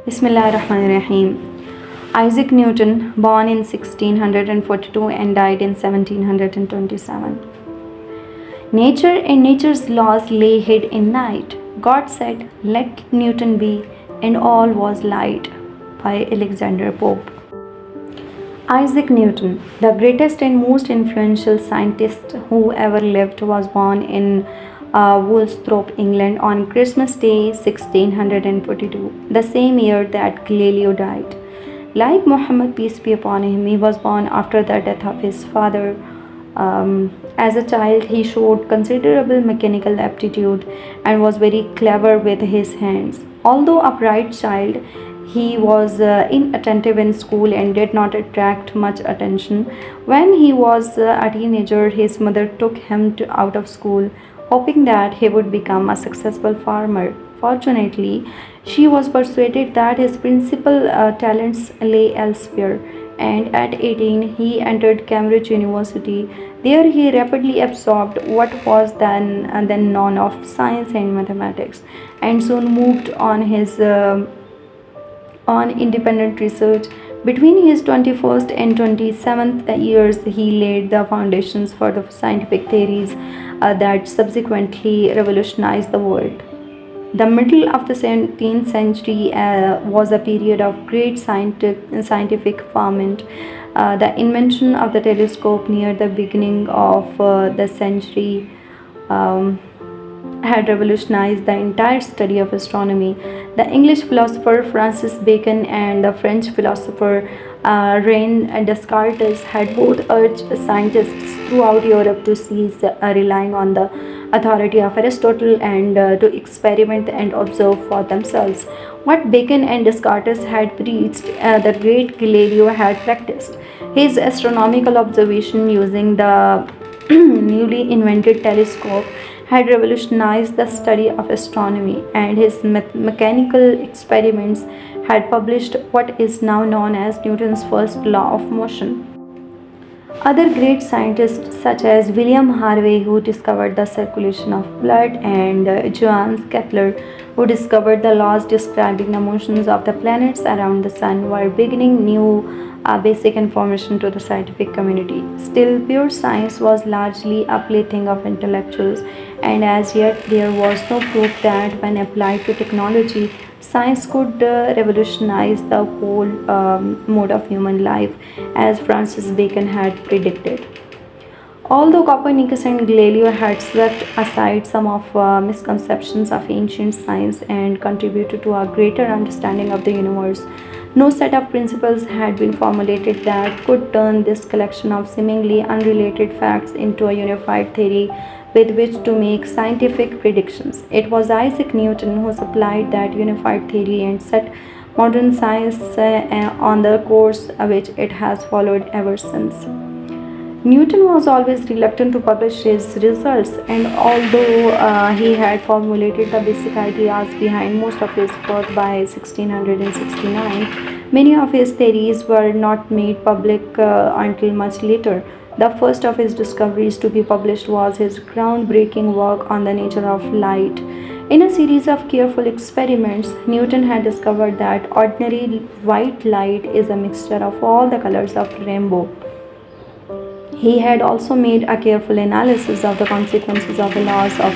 Bismillahirrahmanirrahim. Isaac Newton, born in 1642 and died in 1727. Nature and nature's laws lay hid in night. God said, "Let Newton be," and all was light. By Alexander Pope. Isaac Newton, the greatest and most influential scientist who ever lived, was born in Woolsthorpe, England on Christmas Day 1642, the same year that Galileo died. Like Muhammad, peace be upon him, he was born after the death of his father. As a child, he showed considerable mechanical aptitude and was very clever with his hands. Although a bright child, he was inattentive in school and did not attract much attention. When he was a teenager, his mother took him out of school, hoping that he would become a successful farmer. Fortunately, she was persuaded that his principal talents lay elsewhere, and at 18 he entered Cambridge University. There he rapidly absorbed what was then known of science and mathematics, and soon moved on independent research. Between his 21st and 27th years, he laid the foundations for the scientific theories that subsequently revolutionized the world. The middle of the 17th century was a period of great scientific ferment. The invention of the telescope near the beginning of the century had revolutionized the entire study of astronomy. The English philosopher Francis Bacon and the French philosopher René Descartes had both urged scientists throughout Europe to cease relying on the authority of Aristotle and to experiment and observe for themselves. What Bacon and Descartes had preached, the great Galileo had practiced. His astronomical observation using the newly invented telescope had revolutionized the study of astronomy, and his mechanical experiments had published what is now known as Newton's first law of motion. Other great scientists such as William Harvey, who discovered the circulation of blood, and Johannes Kepler, who discovered the laws describing the motions of the planets around the sun, were beginning new basic information to the scientific community. Still, pure science was largely a plaything of intellectuals, and as yet there was no proof that when applied to technology, science could revolutionize the whole mode of human life, as Francis Bacon had predicted. Although Copernicus and Galileo had swept aside some of misconceptions of ancient science and contributed to a greater understanding of the universe, no set of principles had been formulated that could turn this collection of seemingly unrelated facts into a unified theory with which to make scientific predictions. It was Isaac Newton who supplied that unified theory and set modern science on the course which it has followed ever since. Newton was always reluctant to publish his results, and although he had formulated the basic ideas behind most of his work by 1669, many of his theories were not made public until much later. The first of his discoveries to be published was his groundbreaking work on the nature of light. In a series of careful experiments, Newton had discovered that ordinary white light is a mixture of all the colors of the rainbow. He had also made a careful analysis of the consequences of the laws of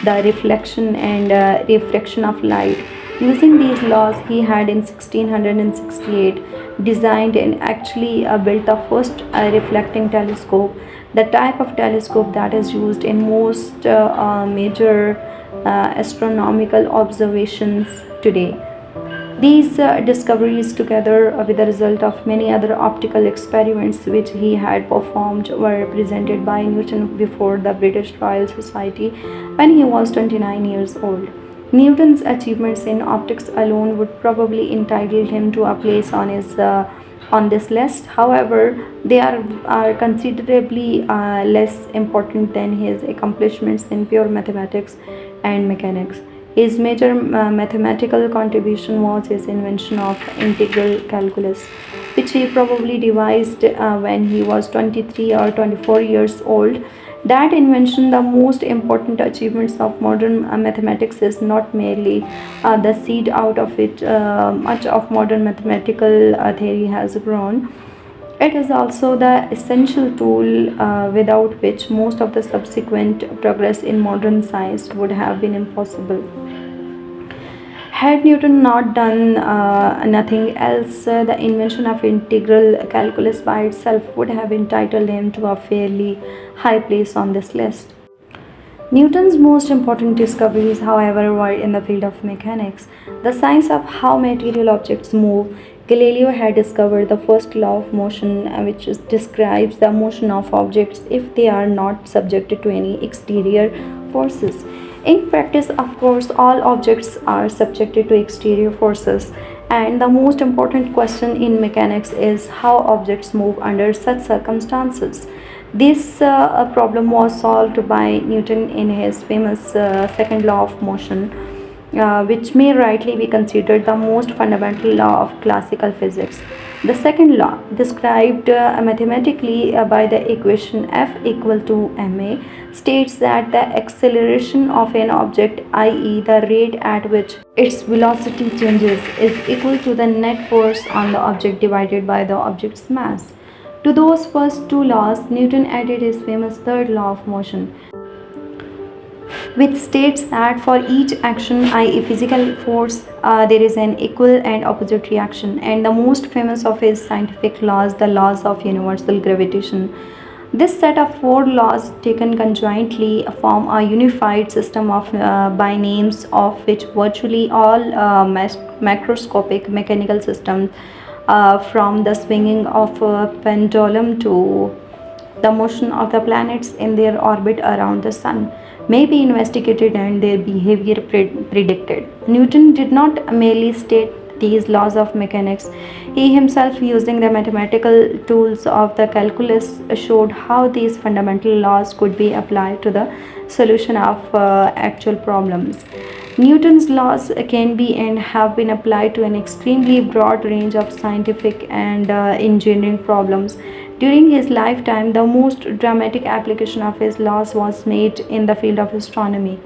the reflection and refraction of light. Using these laws, he had in 1668 designed and actually built the first reflecting telescope, the type of telescope that is used in most major astronomical observations today. These discoveries, together with the result of many other optical experiments which he had performed, were presented by Newton before the British Royal Society when he was 29 years old. Newton's achievements in optics alone would probably entitle him to a place on this list. However, they are considerably less important than his accomplishments in pure mathematics and mechanics. His major mathematical contribution was his invention of integral calculus, which he probably devised when he was 23 or 24 years old. That invention, the most important achievements of modern mathematics, is not merely the seed out of which much of modern mathematical theory has grown. It is also the essential tool without which most of the subsequent progress in modern science would have been impossible. Had Newton not done nothing else, the invention of integral calculus by itself would have entitled him to a fairly high place on this list. Newton's most important discoveries, however, were in the field of mechanics, the science of how material objects move. Galileo had discovered the first law of motion, which describes the motion of objects if they are not subjected to any exterior forces. In practice, of course, all objects are subjected to exterior forces, and the most important question in mechanics is how objects move under such circumstances. This problem was solved by Newton in his famous second law of motion, which may rightly be considered the most fundamental law of classical physics. The second law, described mathematically by the equation F equal to ma, states that the acceleration of an object, i.e., the rate at which its velocity changes, is equal to the net force on the object divided by the object's mass. To those first two laws, Newton added his famous third law of motion, which states that for each action, i.e., physical force, there is an equal and opposite reaction. And the most famous of his scientific laws, the laws of universal gravitation. This set of four laws, taken conjointly, form a unified system of by names of which virtually all macroscopic mechanical systems, from the swinging of a pendulum to the motion of the planets in their orbit around the sun, may be investigated and their behavior predicted. Newton did not merely state these laws of mechanics. He himself, using the mathematical tools of the calculus, showed how these fundamental laws could be applied to the solution of actual problems. Newton's laws can be and have been applied to an extremely broad range of scientific and engineering problems. During his lifetime, the most dramatic application of his laws was made in the field of astronomy.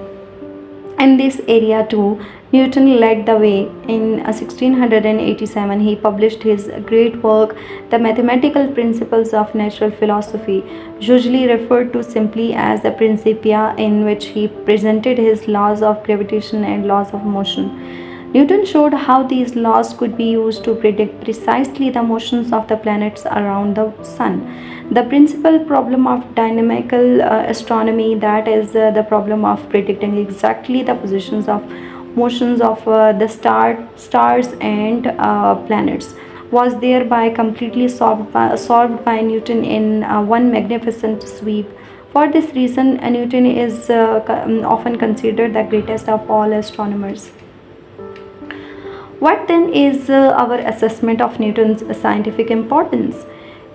In this area too, Newton led the way. In 1687, he published his great work, The Mathematical Principles of Natural Philosophy, usually referred to simply as the Principia, in which he presented his laws of gravitation and laws of motion. Newton showed how these laws could be used to predict precisely the motions of the planets around the sun. The principal problem of dynamical astronomy, that is, the problem of predicting exactly the positions of motions of the stars and planets, was thereby completely solved by Newton in one magnificent sweep. For this reason, Newton is often considered the greatest of all astronomers. What then is our assessment of Newton's scientific importance?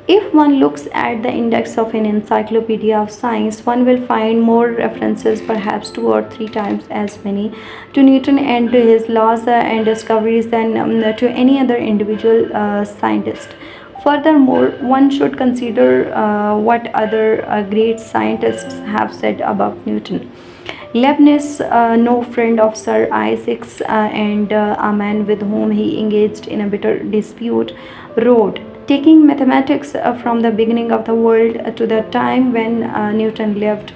If one looks at the index of an encyclopedia of science, one will find more references, perhaps two or three times as many, to Newton and to his laws and discoveries than to any other individual scientist. Furthermore, one should consider what other great scientists have said about Newton. Leibniz, no friend of Sir Isaac's and a man with whom he engaged in a bitter dispute, wrote, taking mathematics from the beginning of the world to the time when Newton lived,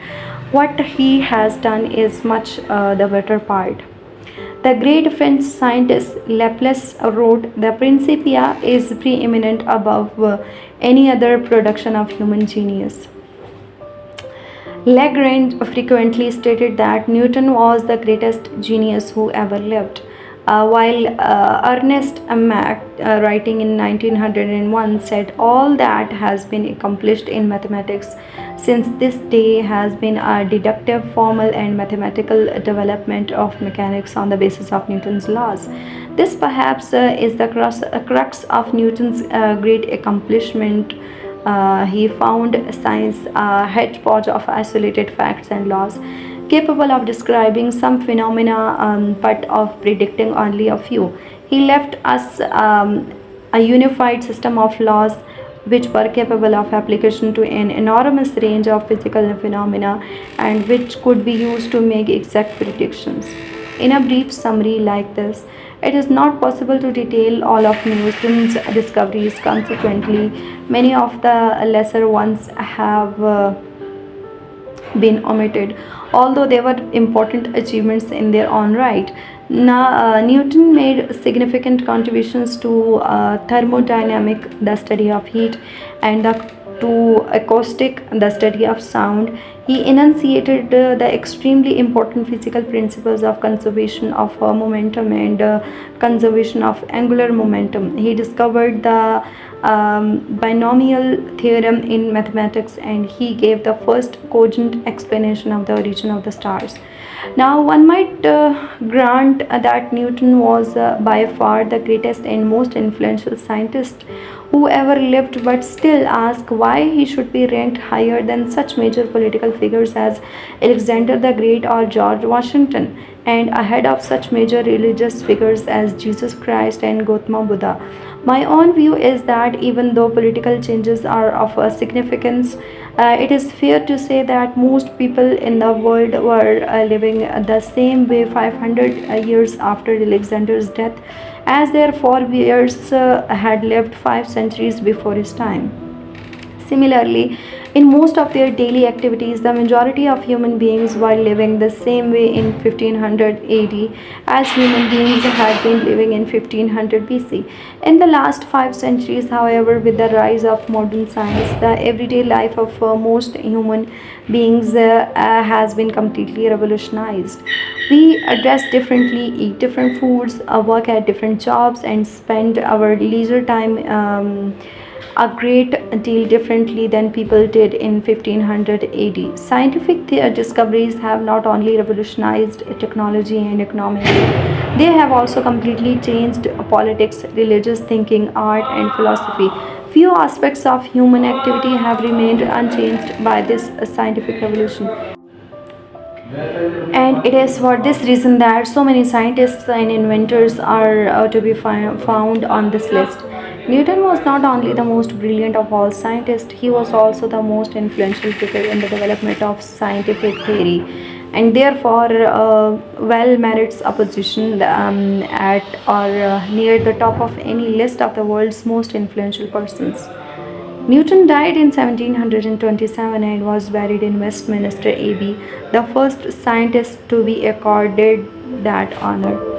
what he has done is much the better part. The great French scientist Laplace wrote, the Principia is preeminent above any other production of human genius. Lagrange frequently stated that Newton was the greatest genius who ever lived, while Ernest Mach, writing in 1901, said all that has been accomplished in mathematics since this day has been a deductive, formal, and mathematical development of mechanics on the basis of Newton's laws. This perhaps is the crux of Newton's great accomplishment. He found science a hodgepodge of isolated facts and laws, capable of describing some phenomena but of predicting only a few. He left us a unified system of laws which were capable of application to an enormous range of physical phenomena and which could be used to make exact predictions. In a brief summary like this, it is not possible to detail all of Newton's discoveries. Consequently, many of the lesser ones have been omitted, although they were important achievements in their own right. Now, Newton made significant contributions to thermodynamic, the study of heat, and to acoustic, the study of sound. He enunciated the extremely important physical principles of conservation of momentum and conservation of angular momentum. He discovered the binomial theorem in mathematics, and he gave the first cogent explanation of the origin of the stars. Now, one might grant that Newton was by far the greatest and most influential scientist who ever lived, but still ask why he should be ranked higher than such major political figures as Alexander the Great or George Washington, and ahead of such major religious figures as Jesus Christ and Gautama Buddha. My own view is that even though political changes are of a significance, it is fair to say that most people in the world were living the same way 500 years after Alexander's death as their forebears had lived 5 centuries before his time. Similarly, in most of their daily activities, the majority of human beings were living the same way in 1500 AD as human beings had been living in 1500 BC. In the last 5 centuries, however, with the rise of modern science, the everyday life of most human beings has been completely revolutionized. We dress differently, eat different foods, work at different jobs, and spend our leisure time a great deal differently than people did in 1500 AD. Scientific discoveries have not only revolutionized technology and economy, they have also completely changed politics, religious thinking, art, and philosophy. Few aspects of human activity have remained unchanged by this scientific revolution. And it is for this reason that so many scientists and inventors are to be found on this list. Newton was not only the most brilliant of all scientists, he was also the most influential figure in the development of scientific theory, and therefore well merits a position at or near the top of any list of the world's most influential persons. Newton died in 1727 and was buried in Westminster Abbey, the first scientist to be accorded that honor.